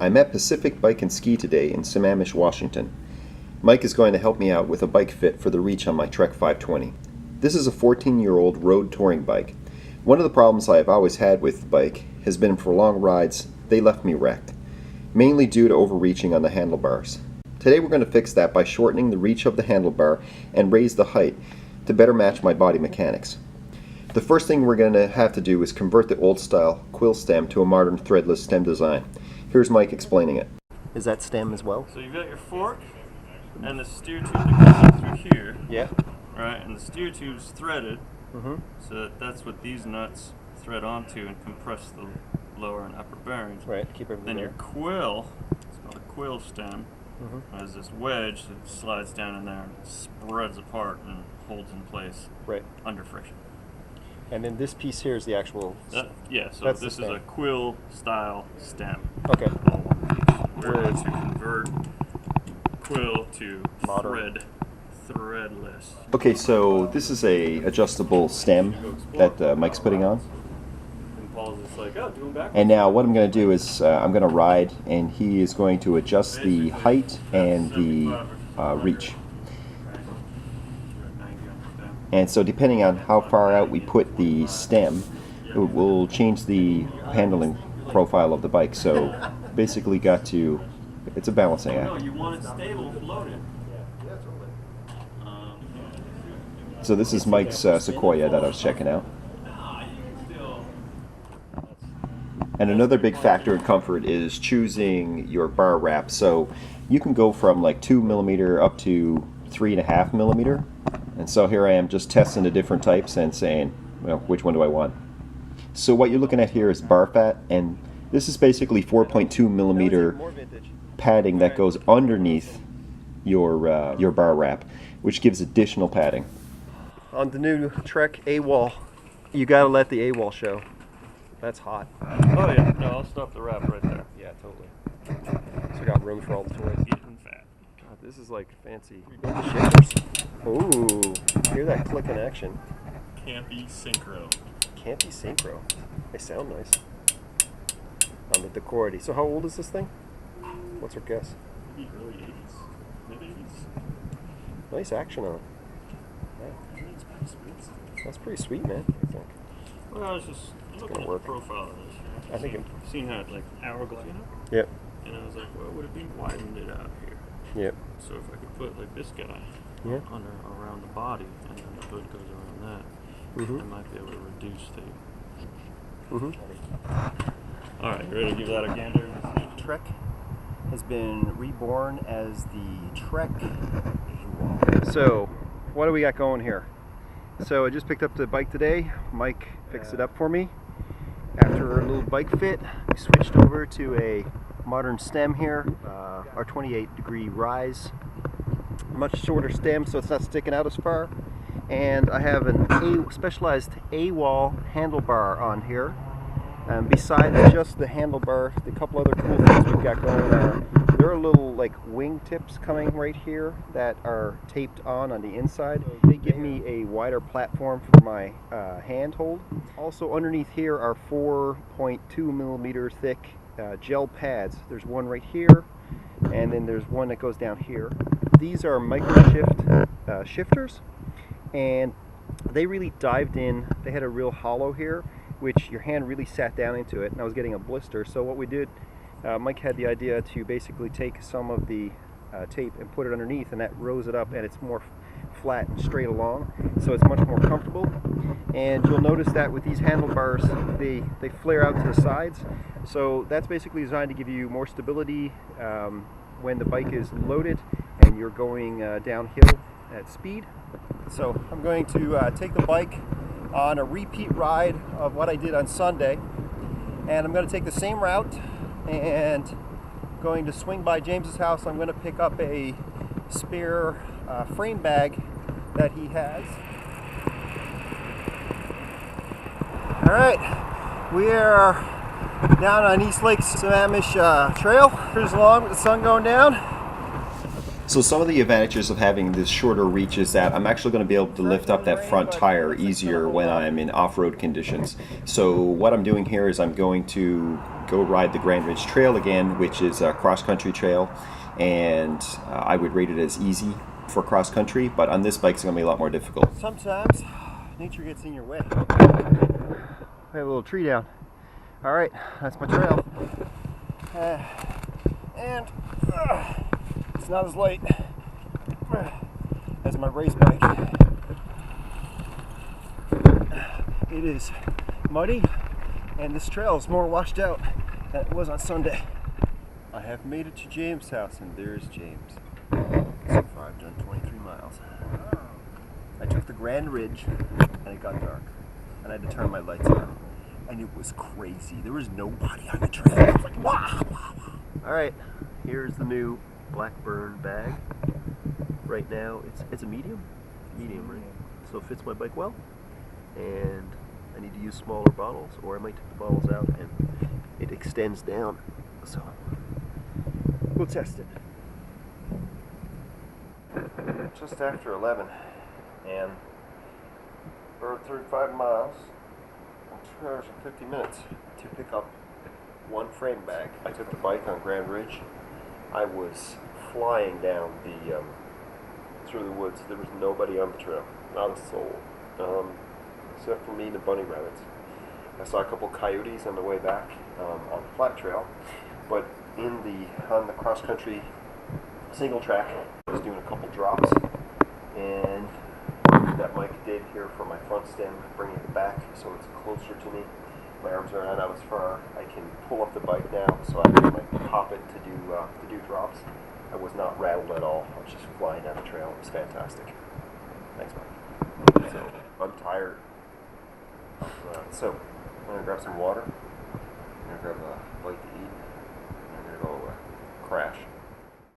I'm at Pacific Bike and Ski today in Sammamish, Washington. Mike is going to help me out with a bike fit for the reach on my Trek 520. This is a 14-year-old road touring bike. One of the problems I have always had with the bike has been for long rides, they left me wrecked, mainly due to overreaching on the handlebars. Today we're going to fix that by shortening the reach of the handlebar and raise the height to better match my body mechanics. The first thing we're going to have to do is convert the old style quill stem to a modern threadless stem design. Here's Mike explaining it. Is that stem as well? So you've got your fork and the steer tube that goes through here. Yeah. Right, and the steer tube's threaded, so that's what these nuts thread onto and compress the lower and upper bearings. Right, keep everything Then there. your quill, it's called a quill stem, has this wedge that slides down in there and spreads apart and holds in place under friction. And then this piece here is the actual... Yeah, so this is a quill style stem. Okay. All one piece. We're going to convert quill to threadless. Okay, so this is a adjustable stem that Mike's putting on. And Paul's just like, oh, do them back. And now what I'm going to do is I'm going to ride, and he is going to adjust the height and the reach. And so depending on how far out we put the stem, it will change the handling profile of the bike. So basically it's a balancing act. No, you want it stable, floated. So this is Mike's Sequoia that I was checking out. And another big factor in comfort is choosing your bar wrap. So you can go from like 2mm up to 3.5mm. And so here I am just testing the different types and saying, well, which one do I want? So what you're looking at here is bar fat, and this is basically 4.2mm padding that goes underneath your bar wrap, which gives additional padding. On the new Trek AWOL, you gotta let the AWOL show. That's hot. Oh yeah, no, I'll stop the wrap right there. Yeah, totally. So we got room for all the toys. Getting fat. God, this is like fancy. Shifters. Ooh, hear that click in action. Campy synchro. Campy synchro. They sound nice. On the Decority. So how old is this thing? What's our guess? Maybe early 80s. Mid-80s. Nice action on it. Yeah. It's pretty sweet. That's pretty sweet, man, I think. Well, I was just looking at the profile of this. I think I've seen how it like hourglass, you know? Yep. And I was like, well, would it be widened it out here? Yep. So if I could put like this guy around the body, and then the hood goes around that, I might be able to reduce the. All right, ready to give that a gander? Trek has been reborn as the Trek AWOL. So, what do we got going here? So I just picked up the bike today. Mike fixed it up for me. After a little bike fit, we switched over to a modern stem here, our 28-degree rise. Much shorter stem, so it's not sticking out as far. And I have a Specialized AWOL handlebar on here. And besides just the handlebar, the couple other cool things we've got going on. There are little like wing tips coming right here that are taped on the inside. They give me a wider platform for my handhold. Also underneath here are 4.2mm thick gel pads. There's one right here, and then there's one that goes down here. These are micro shifters, and they really dived in. They had a real hollow here, which your hand really sat down into it, and I was getting a blister. So what we did, Mike had the idea to basically take some of the tape and put it underneath, and that rose it up, and it's more flat and straight along, so it's much more comfortable. And you'll notice that with these handlebars, they flare out to the sides, so that's basically designed to give you more stability when the bike is loaded and you're going downhill at speed. So I'm going to take the bike on a repeat ride of what I did on Sunday, and I'm going to take the same route and going to swing by James's house. I'm going to pick up a spare frame bag that he has. All right, we are down on East Lake Sammamish Trail. Cruise along with the sun going down. So some of the advantages of having this shorter reach is that I'm actually going to be able to lift up that front tire easier when I'm in off-road conditions. So what I'm doing here is I'm going to go ride the Grand Ridge Trail again, which is a cross-country trail, and I would rate it as easy for cross-country, but on this bike it's going to be a lot more difficult. Sometimes nature gets in your way. We have a little tree down. All right, that's my trail. And it's not as light as my race bike. It is muddy, and this trail is more washed out than it was on Sunday. I have made it to James' house, and there's James. So far I've done 23 miles. I took the Grand Ridge, and it got dark, and I had to turn my lights on, and it was crazy. There was nobody on the trail. I was like, wow, wow, wow. All right, here's the new Blackburn bag. Right now, it's a medium, right? So it fits my bike well, and I need to use smaller bottles, or I might take the bottles out and it extends down. So we'll test it. Just after 11, and for 35 miles, and 2 hours and 50 minutes to pick up one frame bag. I took the bike on Grand Ridge. I was flying down through the woods. There was nobody on the trail, not a soul, except for me and the bunny rabbits. I saw a couple coyotes on the way back on the flat trail, but on the cross country single track, I was doing a couple drops, and that Mike did here for my front stem, bringing it back so it's closer to me. My arms are not out as far. I can pull up the bike now, so I can like pop it to do drops. I was not rattled at all. I was just flying down the trail. It was fantastic. Thanks, Mike. So I'm tired. So I'm gonna grab some water. I'm gonna grab a bite to eat. And I'm gonna go crash.